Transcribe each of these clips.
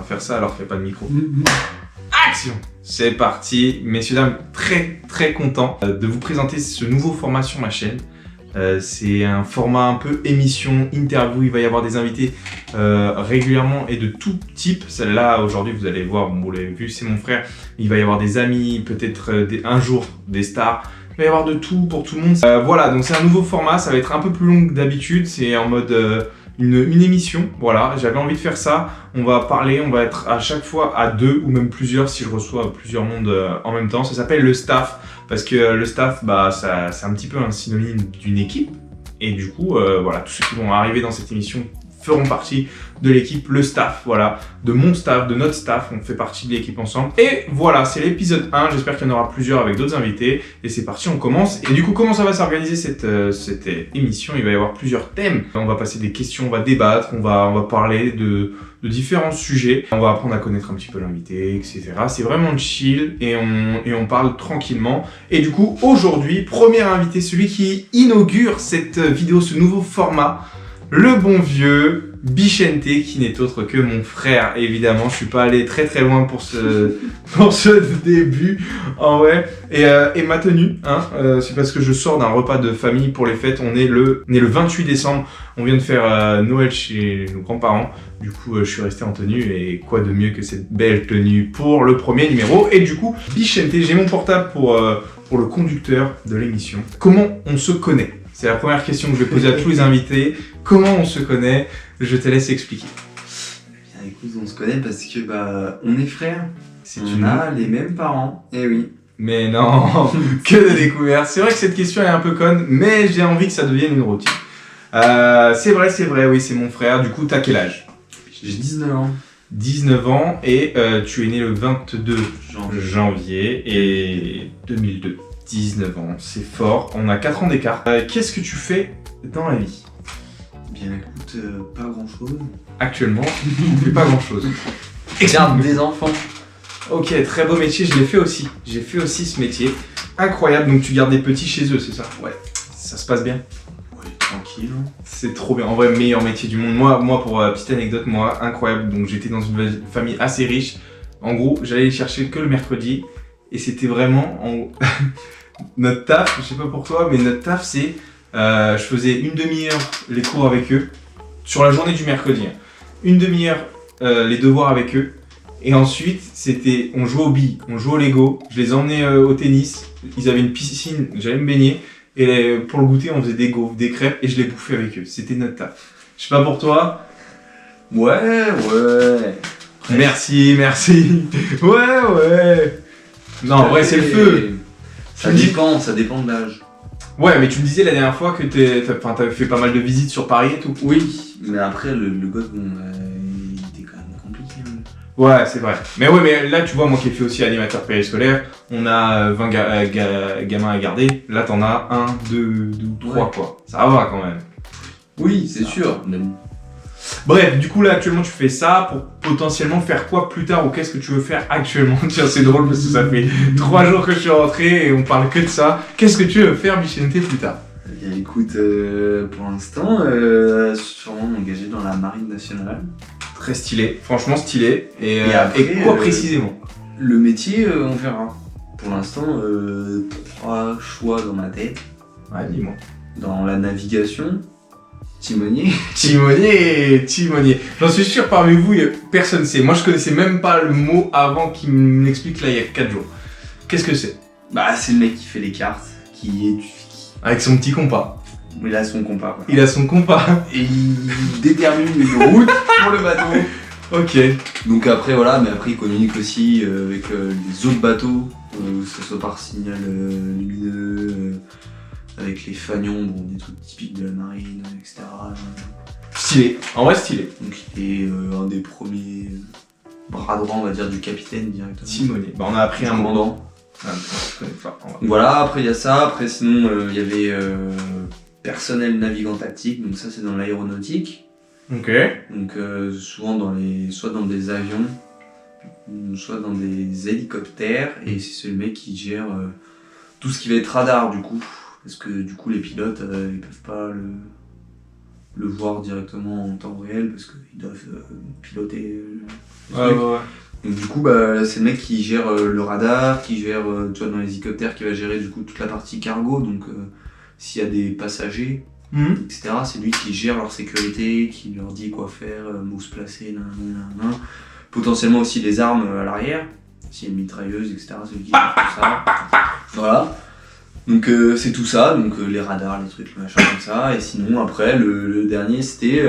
faire ça alors qu'il n'y a pas de micro. Action! C'est parti, messieurs, dames, très content de vous présenter ce nouveau format sur ma chaîne. C'est un format un peu émission, interview, il va y avoir des invités régulièrement et de tout type. Celle-là, aujourd'hui, vous allez voir, bon, vous l'avez vu, c'est mon frère. Il va y avoir des amis, peut-être un jour des stars. Il va y avoir de tout pour tout le monde. Voilà, donc c'est un nouveau format, ça va être un peu plus long que d'habitude. C'est en mode une émission, voilà. J'avais envie de faire ça. On va parler, on va être à chaque fois à deux ou même plusieurs si je reçois plusieurs mondes en même temps. Ça s'appelle le staff. Parce que le staff, bah, c'est un petit peu un synonyme d'une équipe. Et du coup, voilà, tous ceux qui vont arriver dans cette émission feront partie de l'équipe, le staff, voilà, de mon staff, de notre staff, on fait partie de l'équipe ensemble. Et voilà, c'est l'épisode 1, j'espère qu'il y en aura plusieurs avec d'autres invités. Et c'est parti, on commence. Et du coup, comment ça va s'organiser cette émission? Il va y avoir plusieurs thèmes. On va passer des questions, on va débattre, on va parler de différents sujets. On va apprendre à connaître un petit peu l'invité, etc. C'est vraiment chill et on parle tranquillement. Et du coup, aujourd'hui, premier invité, celui qui inaugure cette vidéo, ce nouveau format, le bon vieux Bichente, qui n'est autre que mon frère, évidemment. Je suis pas allé très loin pour ce début, en vrai. Et ma tenue, hein, c'est parce que je sors d'un repas de famille pour les fêtes. On est le 28 décembre. On vient de faire Noël chez nos grands-parents. Du coup, je suis resté en tenue. Et quoi de mieux que cette belle tenue pour le premier numéro. Et du coup, Bichente, j'ai mon portable pour le conducteur de l'émission. Comment on se connaît? C'est la première question que je vais poser à tous les invités. Comment on se connaît? Je te laisse expliquer. Bien, écoute, on se connaît parce que on est frères. On a les mêmes parents. Eh oui. Mais non, que de découvertes. C'est vrai que cette question est un peu conne, mais j'ai envie que ça devienne une routine. C'est vrai, oui, c'est mon frère. Du coup, t'as quel âge? J'ai 19 ans. 19 ans et tu es né le 22 janvier et 2002. 19 ans, c'est fort. On a 4 ans d'écart. Qu'est-ce que tu fais dans la vie? Bien écoute, pas grand chose. Actuellement, on fait pas grand chose. Garde des enfants. Ok, très beau métier, je l'ai fait aussi. J'ai fait aussi ce métier. Incroyable, donc tu gardes des petits chez eux, c'est ça? Ouais. Ça se passe bien? Oui, tranquille. C'est trop bien, en vrai, meilleur métier du monde. Moi pour petite anecdote, incroyable. Donc j'étais dans une famille assez riche. En gros, j'allais les chercher que le mercredi. Et c'était vraiment notre taf, je sais pas pour toi, mais notre taf c'est je faisais une demi-heure les cours avec eux sur la journée du mercredi, une demi-heure les devoirs avec eux, et ensuite c'était on jouait aux billes, on jouait au Lego, je les emmenais au tennis, ils avaient une piscine, j'allais me baigner, et pour le goûter on faisait des gaufres, des crêpes et je les bouffais avec eux, c'était notre taf. Je sais pas pour toi. Ouais. Merci. Ouais. Non, en vrai, c'est le feu. Ça dépend de l'âge. Ouais, mais tu me disais la dernière fois que t'avais fait pas mal de visites sur Paris et tout. Oui, mais après, le gosse, il était quand même compliqué. Hein. Ouais, c'est vrai. Mais ouais, mais là, tu vois, moi qui ai fait aussi animateur périscolaire, on a 20 gamins à garder. Là, t'en as 1, 2 ou 3, quoi. Ça va quand même. Oui, c'est sûr. Bref, du coup là actuellement tu fais ça pour potentiellement faire quoi plus tard ou qu'est-ce que tu veux faire actuellement? Tiens, c'est drôle parce que ça fait 3 jours que je suis rentré et on parle que de ça. Qu'est-ce que tu veux faire, Bichente, plus tard? Eh bien écoute, pour l'instant, sûrement m'engager dans la marine nationale. Très stylé, franchement stylé. Et après, quoi précisément? Le métier, on verra. Pour l'instant, 3 choix dans ma tête. Ouais, dis-moi. Dans la navigation. Timonier. J'en suis sûr parmi vous, personne ne sait. Moi je connaissais même pas le mot avant qu'il me l'explique là il y a 4 jours. Qu'est-ce que c'est? C'est le mec qui fait les cartes, Avec son petit compas. Il a son compas. Quoi. Il a son compas. Et il détermine une route pour le bateau. Ok. Donc après voilà, mais après il communique aussi avec les autres bateaux, que ce soit par signal lumineux. Avec les fanions, des trucs typiques de la marine, etc. Stylé, en vrai stylé. Donc il est un des premiers bras droit, on va dire, du capitaine directement. Timonier. On a appris un commandant. Je connais pas. Voilà, après il y a ça. Après sinon, il y avait personnel navigant tactique, donc ça c'est dans l'aéronautique. Ok. Donc souvent soit dans des avions, soit dans des hélicoptères, et c'est le mec qui gère tout ce qui va être radar du coup. Parce que du coup les pilotes ils peuvent pas le voir directement en temps réel parce qu'ils doivent piloter. Ouais. Donc du coup, bah, c'est le mec qui gère le radar, qui gère, tu vois, dans les hélicoptères, qui va gérer du coup toute la partie cargo. Donc s'il y a des passagers, etc., c'est lui qui gère leur sécurité, qui leur dit quoi faire, où se placer, nanana. Potentiellement aussi les armes à l'arrière, s'il y a une mitrailleuse, etc., c'est lui qui gère tout ça. Voilà. Donc c'est tout ça, donc les radars, les trucs, les machins comme ça. Et sinon, après, le dernier, c'était...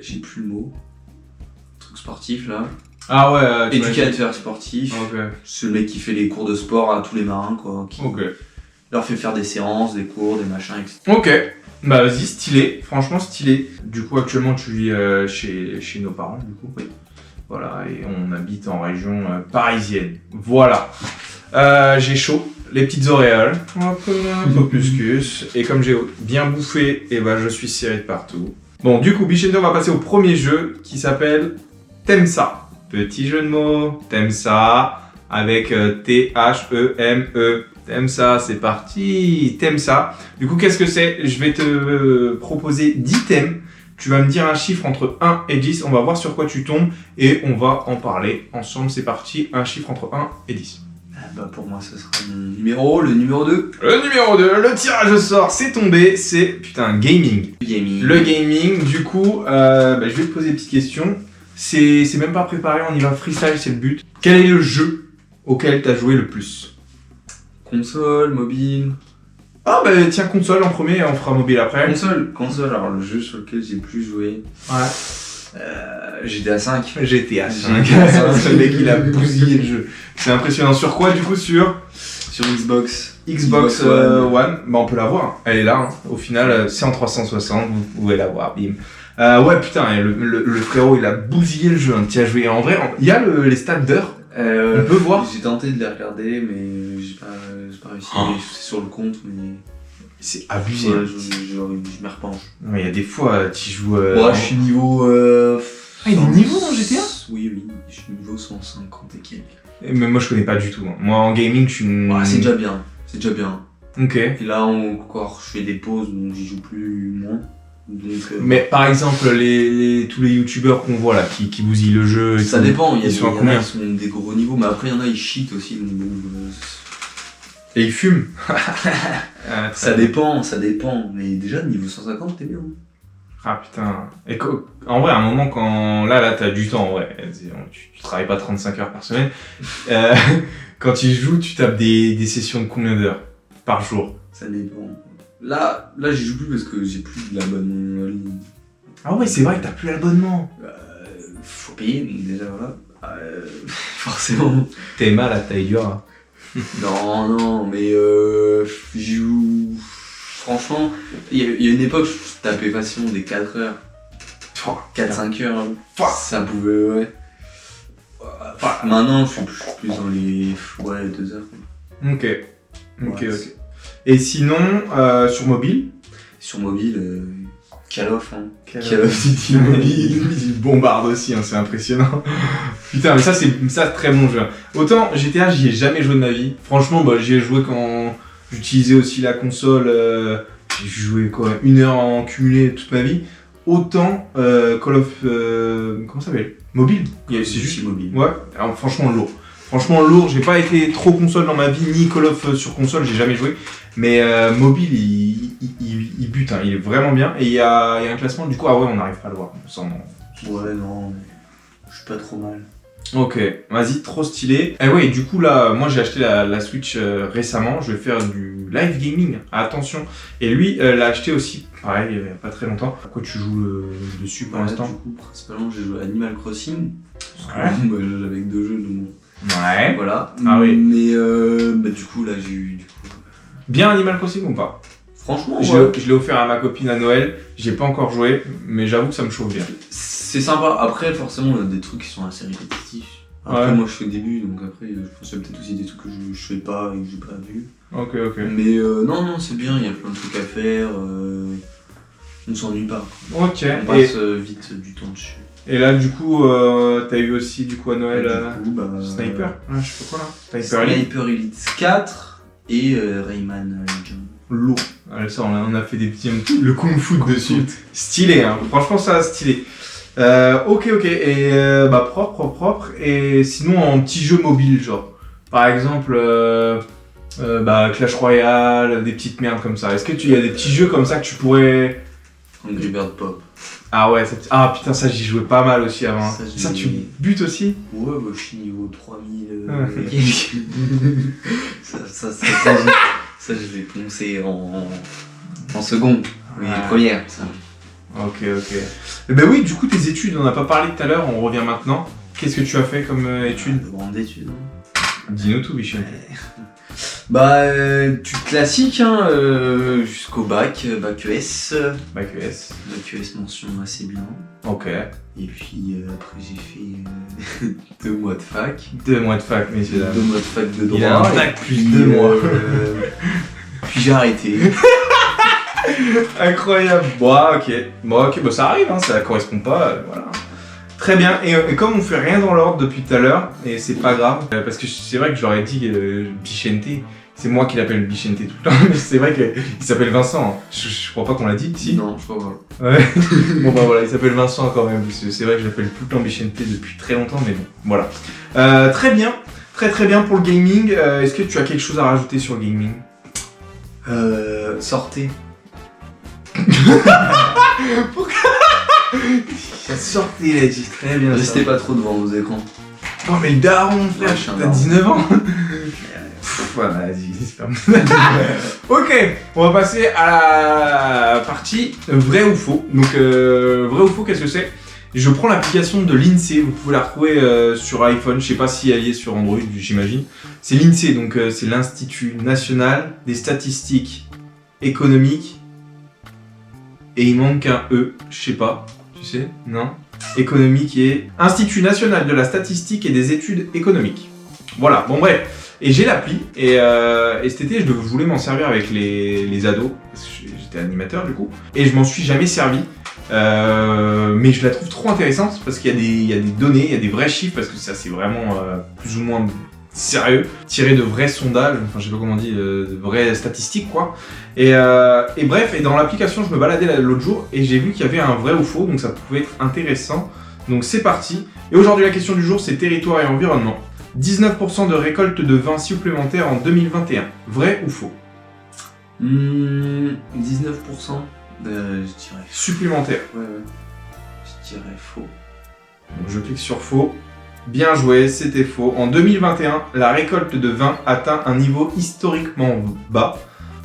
j'ai plus le mot. Truc sportif, là. Ah ouais, Éducateur sportif. Ok. C'est le mec qui fait les cours de sport à tous les marins, quoi. Qui leur fait faire des séances, des cours, des machins, etc. Ok. Bah vas-y, stylé. Franchement, stylé. Du coup, actuellement, tu vis chez nos parents, du coup. Oui. Voilà, et on habite en région parisienne. Voilà. J'ai chaud, les petites auréoles, hop là, popuscus, et comme j'ai bien bouffé, et bah je suis serré de partout. Bon, du coup, Bichette, on va passer au premier jeu qui s'appelle T'aimes ça. Petit jeu de mots, T'aimes ça, avec T-H-E-M-E. T'aimes ça, c'est parti, T'aimes ça. Du coup, qu'est-ce que c'est? Je vais te proposer 10 thèmes. Tu vas me dire un chiffre entre 1 et 10, on va voir sur quoi tu tombes, et on va en parler ensemble. C'est parti, un chiffre entre 1 et 10. Bah pour moi, ce sera mon numéro, le numéro 2. Le numéro 2, le tirage au sort, c'est tombé, c'est putain gaming. Le gaming, du coup, je vais te poser des petites questions. C'est même pas préparé, on y va freestyle, c'est le but. Quel est le jeu auquel t'as joué le plus? Console, mobile. Ah bah tiens, console en premier, on fera mobile après. Console, alors le jeu sur lequel j'ai le plus joué. Ouais. GTA 5. GTA 5. Ce mec il a bousillé le jeu. C'est impressionnant. Sur quoi du coup? Sur Xbox One. Bah on peut la voir, elle est là. Hein. Au final, c'est en 360, vous pouvez la voir. Bim. Ouais putain, le frérot il a bousillé le jeu. Hein. Tu as joué en vrai. Il y a les stats d'heures. On peut voir. J'ai tenté de les regarder, mais j'ai pas réussi. C'est sur le compte, mais. C'est abusé. Ouais, je me repenche. Il y a des fois, tu joues. Ouais, je suis niveau. Ah, il y a des niveaux dans GTA? Oui, je suis niveau 150 et quelques. Mais moi je connais pas du tout. Hein. Moi en gaming, je suis. Ouais, c'est déjà bien. C'est déjà bien. Ok. Et là encore, je fais des pauses, donc j'y joue plus moins. Donc, mais par exemple, tous les youtubeurs qu'on voit là qui bousillent le jeu. Ça dépend, il y en a combien? qui sont des gros niveaux, mais après il y en a ils cheat aussi. Donc, et ils fument. Ça dépend. Mais déjà, niveau 150, t'es bien. Ah putain. Et en vrai, à un moment, quand. Là, t'as du temps, ouais. Tu travailles pas 35 heures par semaine. Quand tu joues, tu tapes des sessions de combien d'heures par jour? Ça dépend. Là, j'y joue plus parce que j'ai plus de l'abonnement en ligne. Ah ouais, c'est vrai que t'as plus l'abonnement. Faut payer, donc déjà, voilà. Forcément. T'es mal à taille dure. Hein. Non, mais j'y joue. Franchement, il y a une époque, je tapais facilement des 4 heures. 4-5 heures. Ça pouvait, ouais. Maintenant, je suis plus dans les 2 heures. Ok. Et sinon, sur mobile? Sur mobile, Call of. Hein. Call of Duty mobile, il bombarde aussi, hein, c'est impressionnant. Putain, mais ça c'est très bon jeu. Autant GTA, j'y ai jamais joué de ma vie. Franchement, j'y ai joué quand j'utilisais aussi la console. J'ai joué quoi, 1 heure en cumulé toute ma vie. Autant Call of. Comment ça s'appelle? Mobile? C'est juste mobile. Ouais, alors, franchement lourd. J'ai pas été trop console dans ma vie, ni Call of sur console, j'ai jamais joué. Mais mobile, il bute, hein, il est vraiment bien. Et il y a un classement, du coup, ah ouais, on n'arrive pas à le voir. Ouais, non, mais je suis pas trop mal. Ok, vas-y, trop stylé. Et ouais, du coup, là, moi j'ai acheté la Switch récemment, je vais faire du live gaming, attention. Et lui, l'a acheté aussi, pareil, il y a pas très longtemps. Pourquoi tu joues dessus pour l'instant? Du coup, principalement, j'ai joué à Animal Crossing. Ouais. J'avais que 2 jeux, donc ouais. voilà. Ah oui. Mais du coup, là, j'ai eu. Bien Animal Crossing ou pas? Franchement, je l'ai offert à ma copine à Noël, j'ai pas encore joué, mais j'avoue que ça me chauffe bien. C'est sympa, après forcément il y a des trucs qui sont assez répétitifs. Après moi je fais au début, donc après je pense qu'il y a peut-être aussi des trucs que je fais pas et que j'ai pas vu. Ok. Mais non c'est bien, il y a plein de trucs à faire, on s'ennuie pas. Ok. On passe vite du temps dessus. Et là du coup, t'as eu aussi du coup à Noël Sniper, je sais pas quoi là. Sniper Elite 4 et Rayman Legend. Lourd. Ouais, ça, on a fait des petits... Le kung fu dessus. Stylé, hein. Franchement, ça, stylé. Ok. Et propre. Et sinon, en petit jeu mobile, genre. Par exemple, Clash Royale, des petites merdes comme ça. Est-ce que y a des petits jeux comme ça que tu pourrais... Angry Bird Pop. Ah ouais, putain, ça j'y jouais pas mal aussi avant. Ça tu butes aussi? Ouais, je suis niveau 3000. Ça, je vais poncer en seconde. Oui, première, ça. Ok. Eh ben oui, du coup, tes études, on n'a pas parlé tout à l'heure, on revient maintenant. Qu'est-ce que tu as fait comme études? De grandes études. Dis-nous tout, Bichon. Tu classique, hein, jusqu'au bac ES. Bac ES. Bac ES mention assez bien. Ok. Et puis après j'ai fait 2 mois de fac. 2 mois de fac, messieurs dames. 2 mois de fac de droit. Il a un bac plus 2 mois. Puis j'ai arrêté. Incroyable. Ok, ça arrive, hein, ça correspond pas, voilà. Très bien, et comme on fait rien dans l'ordre depuis tout à l'heure, et c'est pas grave, parce que c'est vrai que j'aurais dit Bichente, c'est moi qui l'appelle Bichente tout le temps, mais c'est vrai qu'il s'appelle Vincent, je crois pas qu'on l'a dit, si? Non, je crois pas. Ouais, bon voilà, il s'appelle Vincent quand même, parce que c'est vrai que je l'appelle tout le temps Bichente depuis très longtemps, mais bon, voilà. Très bien pour le gaming, est-ce que tu as quelque chose à rajouter sur le gaming? Sortez. Pourquoi? Sortez, il a dit très bien. Restez pas trop devant vos écrans. Oh mais le daron, frère, t'as 19 ans. Voilà, vas-y, j'espère. Ok, on va passer à la partie vrai ou faux. Donc, vrai ou faux, qu'est-ce que c'est? Je prends l'application de l'INSEE, vous pouvez la retrouver sur iPhone, je sais pas si elle y est sur Android, j'imagine. C'est l'INSEE, donc c'est l'Institut National des Statistiques Économiques. Et il manque un E, je sais pas, tu sais? Non? Économique et... Institut National de la Statistique et des Études Économiques. Voilà, bon bref. Et j'ai l'appli, et cet été, je voulais m'en servir avec les ados, parce que j'étais animateur du coup, et je m'en suis jamais servi. Mais je la trouve trop intéressante, parce qu'il y a des données, il y a des vrais chiffres, parce que ça c'est vraiment plus ou moins sérieux, tiré de vrais sondages, enfin je sais pas comment on dit, de vraies statistiques quoi. Et bref, et dans l'application je me baladais l'autre jour et j'ai vu qu'il y avait un vrai ou faux, donc ça pouvait être intéressant. Donc c'est parti. Et aujourd'hui la question du jour c'est territoire et environnement. 19% de récolte de vin supplémentaire en 2021. Vrai ou faux? 19%. Je dirais supplémentaire. Ouais. Je dirais faux. Donc je clique sur faux. Bien joué, c'était faux. En 2021, la récolte de vin atteint un niveau historiquement bas,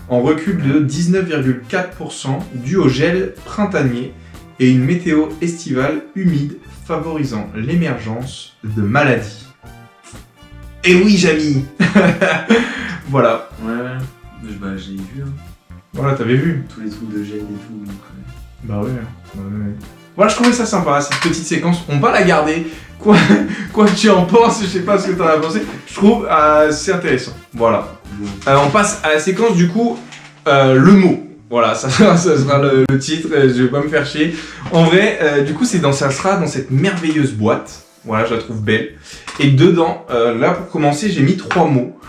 en recul de 19,4% dû au gel printanier et une météo estivale humide favorisant l'émergence de maladies. Et oui, Jamy. Voilà. Ouais. Je l'ai vu. Hein. Voilà, t'avais vu. Tous les trucs de gel et tout. Donc, Bah ouais. Voilà, je trouvais ça sympa, cette petite séquence. On va la garder. Quoi que tu en penses, je sais pas ce que t'en as pensé. Je trouve c'est intéressant. Voilà. On passe à la séquence du coup, le mot. Voilà, ça sera le titre, je vais pas me faire chier. En vrai, du coup, ça sera dans cette merveilleuse boîte. Voilà, je la trouve belle. Et dedans, là pour commencer, j'ai mis 3 mots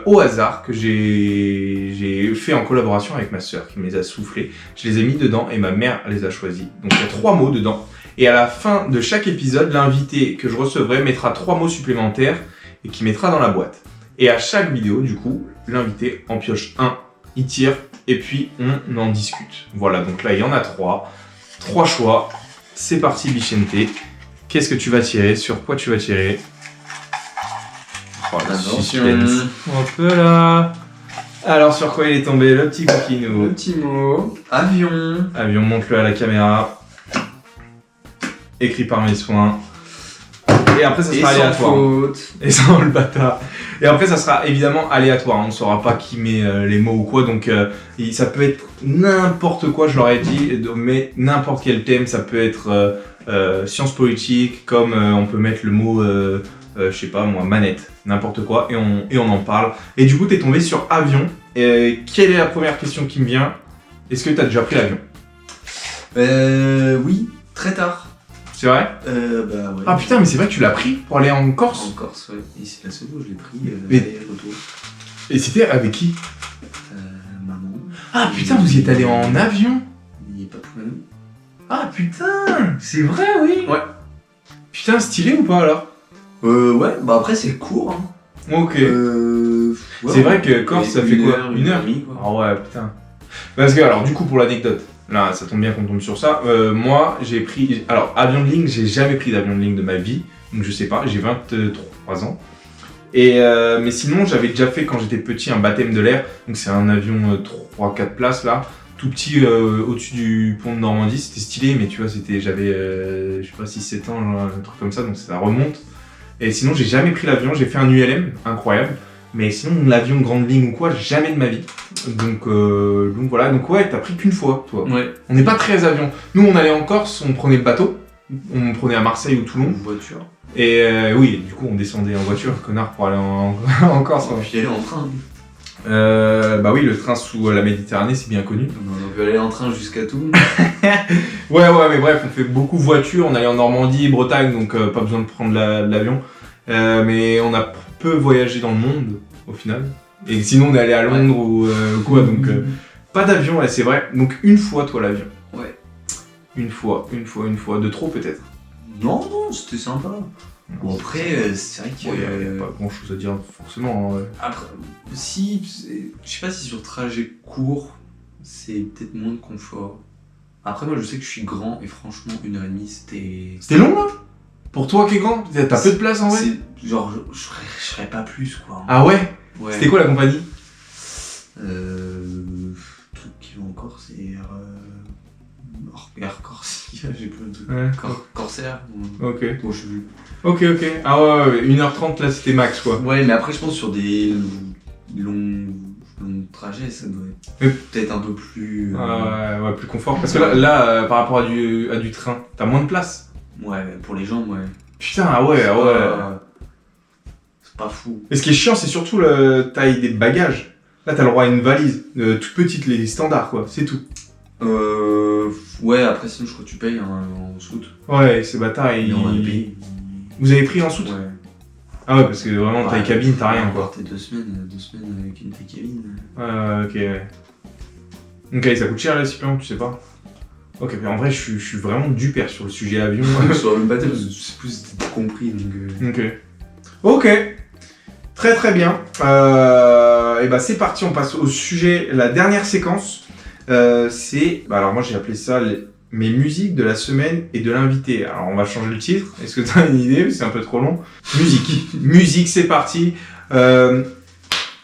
au hasard que j'ai fait en collaboration avec ma sœur qui me les a soufflés. Je les ai mis dedans et ma mère les a choisis. Donc il y a 3 mots dedans. Et à la fin de chaque épisode, l'invité que je recevrai mettra 3 mots supplémentaires et qui mettra dans la boîte. Et à chaque vidéo, du coup, l'invité en pioche un, il tire et puis on en discute. Voilà, donc là il y en a 3. 3 choix. C'est parti, Bichente. Qu'est-ce que tu vas tirer? Sur quoi tu vas tirer? Oh, la suspense. Un peu là. Alors, sur quoi il est tombé? Le petit coquinou. Le petit mot. Avion. Avion, montre-le à la caméra. Écrit par mes soins. Et après, ça sera aléatoire. Et sans le bâtard. Et après, ça sera évidemment aléatoire. On ne saura pas qui met les mots ou quoi. Donc, ça peut être n'importe quoi, je leur ai dit. Mais n'importe quel thème. Ça peut être sciences politiques. Comme on peut mettre le mot, je sais pas moi, manette. N'importe quoi. Et on en parle. Et du coup, t'es tombé sur avion. Et quelle est la première question qui me vient? Est-ce que t'as déjà pris l'avion? Oui, très tard. C'est vrai? Bah ouais. Ah putain, mais c'est vrai que tu l'as pris pour aller en Corse? En Corse, ouais. Et c'est la seule fois où je l'ai pris, Mais... aller-retour. Et c'était avec qui? Maman. Ah putain, vous y êtes allé en avion? Il n'y a pas tout le même. Ah putain, c'est vrai, oui. Ouais. Putain, stylé ou pas alors? Ouais, bah après c'est court. Hein. Ok. Ouais, c'est vrai que Corse, ça fait quoi? Une heure et demie demie, quoi. Ah ouais, putain. Parce que, alors, du coup, pour l'anecdote, là, ça tombe bien qu'on tombe sur ça. Moi, j'ai pris. Alors, avion de ligne, j'ai jamais pris d'avion de ligne de ma vie. Donc, je sais pas, j'ai 23 ans. Et, mais sinon, j'avais déjà fait quand j'étais petit un baptême de l'air. Donc, c'est un avion 3-4 places là. Tout petit au-dessus du pont de Normandie. C'était stylé, mais tu vois, j'avais, je sais pas, 6-7 ans, genre, un truc comme ça. Donc, ça remonte. Et sinon, j'ai jamais pris l'avion. J'ai fait un ULM, incroyable. Mais sinon, l'avion grande ligne ou quoi, jamais de ma vie. Donc voilà. Donc ouais, t'as pris qu'une fois, toi. Ouais. On n'est pas très avion. Nous, on allait en Corse, on prenait le bateau. On prenait à Marseille ou Toulon. En voiture. Et oui, du coup, on descendait en voiture, connard, pour aller en Corse. On peut y aller en train. Bah oui, le train sous la Méditerranée, c'est bien connu. On peut aller en train jusqu'à Toulon. ouais, mais bref, on fait beaucoup voiture. On allait en Normandie, Bretagne, donc pas besoin de prendre l'avion. Mais on a peu voyagé dans le monde, au final. Et sinon, on est allé à Londres ou quoi, donc pas d'avion, ouais, c'est vrai. Donc une fois, toi, l'avion. Ouais. Une fois. De trop, peut-être. Non, c'était sympa. Bon, après, c'est vrai qu'il y a pas grand chose à dire, forcément. Après, si, je sais pas si sur trajet court, c'est peut-être moins de confort. Après, moi, je sais que je suis grand et franchement, 1h30, c'était. C'était long, là? Pour toi qui est grand? T'as peu de place en vrai? Genre, je serais pas plus, quoi. Ah ouais? C'était quoi la compagnie? Truc qui va encore, c'est Air Corsia, j'ai plein de trucs. Ouais. Corsair. Ok. Bon, je sais plus. Ok. Ah ouais, 1h30 là c'était max quoi. Ouais, mais après, je pense sur des longs trajets, ça doit être peut-être un peu plus. Ouais, plus confort. Parce que là par rapport à du train, t'as moins de place. Ouais, pour les jambes, ouais. Putain, ah ouais. C'est pas fou. Et ce qui est chiant, c'est surtout la taille des bagages. Là, t'as le droit à une valise, toute petite, les standards, quoi, c'est tout. Ouais, après, sinon, je crois que tu payes en soute. Ouais, ces bâtards, Vous avez pris en soute? Ouais. Ah ouais, parce que vraiment, taille cabine, t'as rien, quoi. T'es 2 semaines avec une taille cabine. Ouais, ok. Ok, ça coûte cher, les Cyprien, tu sais pas? Ok, mais en vrai, je suis vraiment du père sur le sujet avion. Sur le baptême, je sais plus si t'as compris, donc... Ok. Très bien. Et bah c'est parti, on passe au sujet, la dernière séquence. C'est... alors moi j'ai appelé ça mes musiques de la semaine et de l'invité. Alors on va changer le titre. Est-ce que t'as une idée? C'est un peu trop long. Musique, c'est parti.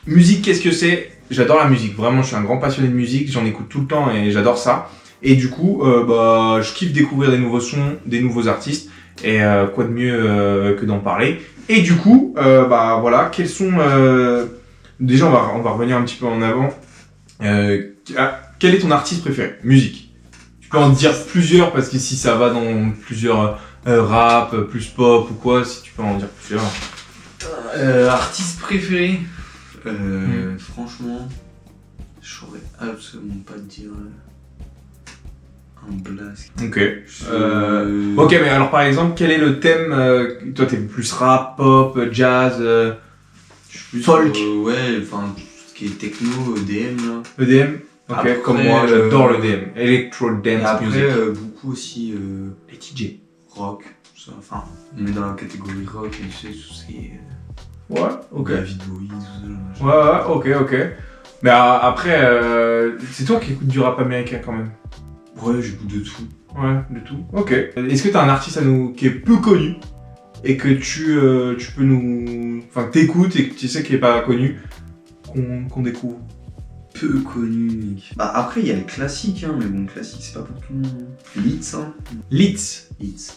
Musique, qu'est-ce que c'est? J'adore la musique. Vraiment, je suis un grand passionné de musique. J'en écoute tout le temps et j'adore ça. Et du coup, je kiffe découvrir des nouveaux sons, des nouveaux artistes. Et quoi de mieux que d'en parler. Et du coup, voilà, quels sont... déjà, on va revenir un petit peu en avant. Quel est ton artiste préféré? Musique. Tu peux en dire plusieurs, parce que si ça va dans plusieurs rap, plus pop ou quoi, si tu peux en dire plusieurs. Artiste préféré franchement, je saurais absolument pas te dire... un blast. Ok. Ok, mais alors par exemple, quel est le thème? Toi, t'es plus rap, pop, jazz, je suis plus folk. Ouais, enfin, tout ce qui est techno, EDM là. EDM. Ok, après, comme moi, j'adore l'EDM. Electro Dance Music. Après, beaucoup aussi les DJ. rock. Ça, enfin, on est dans la catégorie rock et tu sais, tout ce qui est. Ouais, ok. David Bowie, tout ça. Ouais, ok. Mais après, c'est toi qui écoutes du rap américain quand même. Ouais, j'écoute de tout. Ouais, de tout. Ok. Est-ce que t'as un artiste qui est peu connu et que tu peux nous... Enfin, que t'écoutes et que tu sais qu'il est pas connu, qu'on découvre? Peu connu, mec. Bah après, il y a les classiques, hein, mais bon, classique, c'est pas pour tout le monde. Litz, hein. Litz.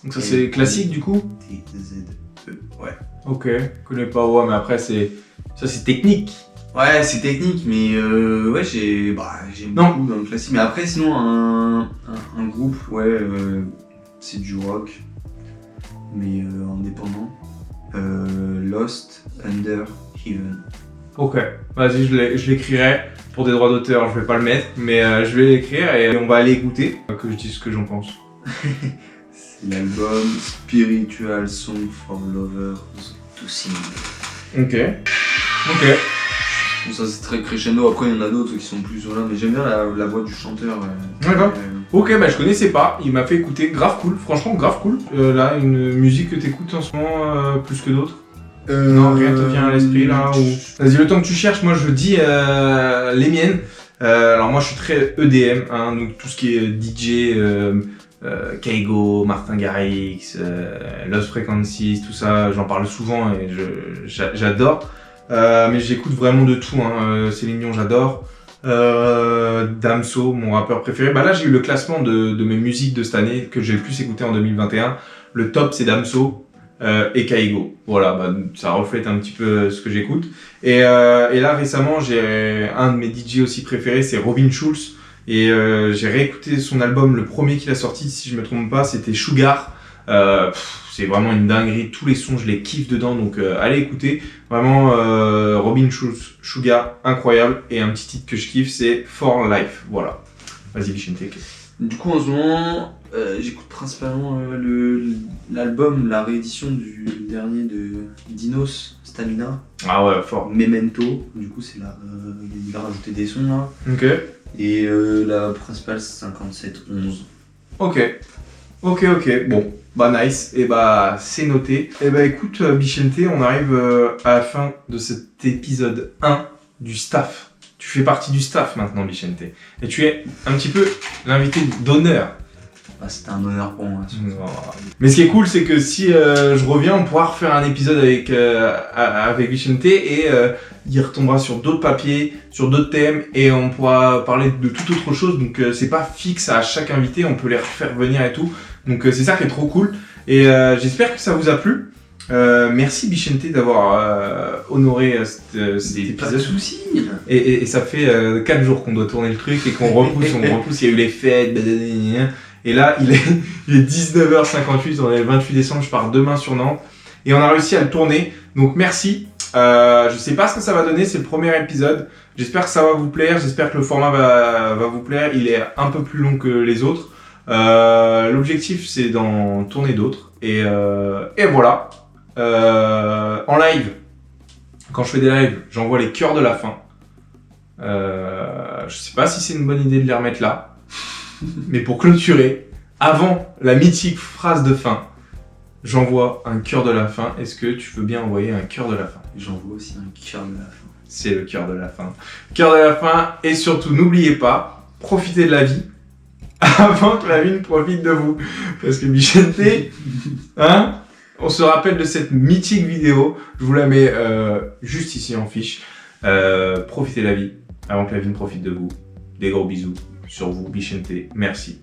Donc ça, c'est classique, du coup? T-Z-E. Ouais. Ok, je connais pas, ouais, mais après, ça, c'est technique. Ouais, c'est technique, mais ouais, j'aime beaucoup dans le classique. Mais après, sinon, un groupe, ouais, c'est du rock, mais indépendant. Lost Under Heaven. Ok, vas-y, je l'écrirai. Pour des droits d'auteur, je vais pas le mettre, mais je vais l'écrire et on va aller écouter, que je dise ce que j'en pense. C'est l'album Spiritual Song for Lovers to Sing. Ok. Bon, ça c'est très crescendo, après il y en a d'autres qui sont plus voilà, mais j'aime bien la voix du chanteur. D'accord. Ok, bah je connaissais pas, il m'a fait écouter, grave cool, franchement grave cool. Là, une musique que t'écoutes en ce moment plus que d'autres? Non, rien te vient à l'esprit là ou... Vas-y, le temps que tu cherches, moi je dis les miennes. Alors moi je suis très EDM, hein, donc tout ce qui est DJ, Kaigo, Martin Garrix, Lost Frequencies, tout ça, j'en parle souvent et j'adore. Mais j'écoute vraiment de tout, hein. Céline Dion j'adore. Damso, mon rappeur préféré. Bah là j'ai eu le classement de mes musiques de cette année que j'ai le plus écouté en 2021. Le top c'est Damso et Kaigo. Voilà, bah, ça reflète un petit peu ce que j'écoute. Et là récemment j'ai un de mes DJ aussi préférés, c'est Robin Schulz. Et j'ai réécouté son album, le premier qu'il a sorti, si je me trompe pas, c'était Sugar. C'est vraiment une dinguerie, tous les sons je les kiffe dedans, donc allez écouter. Vraiment Robin Schulz, Sugar, incroyable. Et un petit titre que je kiffe, c'est For Life. Voilà. Vas-y Vicente. Du coup en ce moment, j'écoute principalement l'album, la réédition du dernier de Dinos, Stamina. Ah ouais, fort. Memento, du coup c'est là, il a rajouté des sons là. Ok. Et la principale c'est 5711. Ok. Bon, bah nice. Et bah c'est noté. Et bah écoute Vicente, on arrive à la fin de cet épisode 1 du staff. Tu fais partie du staff maintenant Vicente. Et tu es un petit peu l'invité d'honneur. Ah, c'était un honneur pour moi. Mais ce qui est cool, c'est que si je reviens, on pourra refaire un épisode avec Vicente et il retombera sur d'autres papiers, sur d'autres thèmes et on pourra parler de toute autre chose. Donc c'est pas fixe à chaque invité, on peut les refaire venir et tout. Donc c'est ça qui est trop cool et j'espère que ça vous a plu. Merci Vicente d'avoir honoré cet épisode. Pas de soucis. Et ça fait 4 jours qu'on doit tourner le truc et qu'on repousse, il y a eu les fêtes, et là il est 19h58, on est le 28 décembre, je pars demain sur Nantes et on a réussi à le tourner, donc merci. Je sais pas ce que ça va donner, c'est le premier épisode, j'espère que ça va vous plaire, j'espère que le format va vous plaire, il est un peu plus long que les autres. L'objectif c'est d'en tourner d'autres et voilà. En live, quand je fais des lives, j'envoie les cœurs de la fin. Je sais pas si c'est une bonne idée de les remettre là, mais pour clôturer, avant la mythique phrase de fin, j'envoie un cœur de la fin. Est-ce que tu veux bien envoyer un cœur de la fin? J'envoie aussi un cœur de la fin. C'est le cœur de la fin. Cœur de la fin, et surtout n'oubliez pas, profitez de la vie avant que la vie ne profite de vous. Parce que Vicente, hein? On se rappelle de cette mythique vidéo, je vous la mets juste ici en fiche. Profitez de la vie avant que la vie ne profite de vous. Des gros bisous sur vous, Vicente. Merci.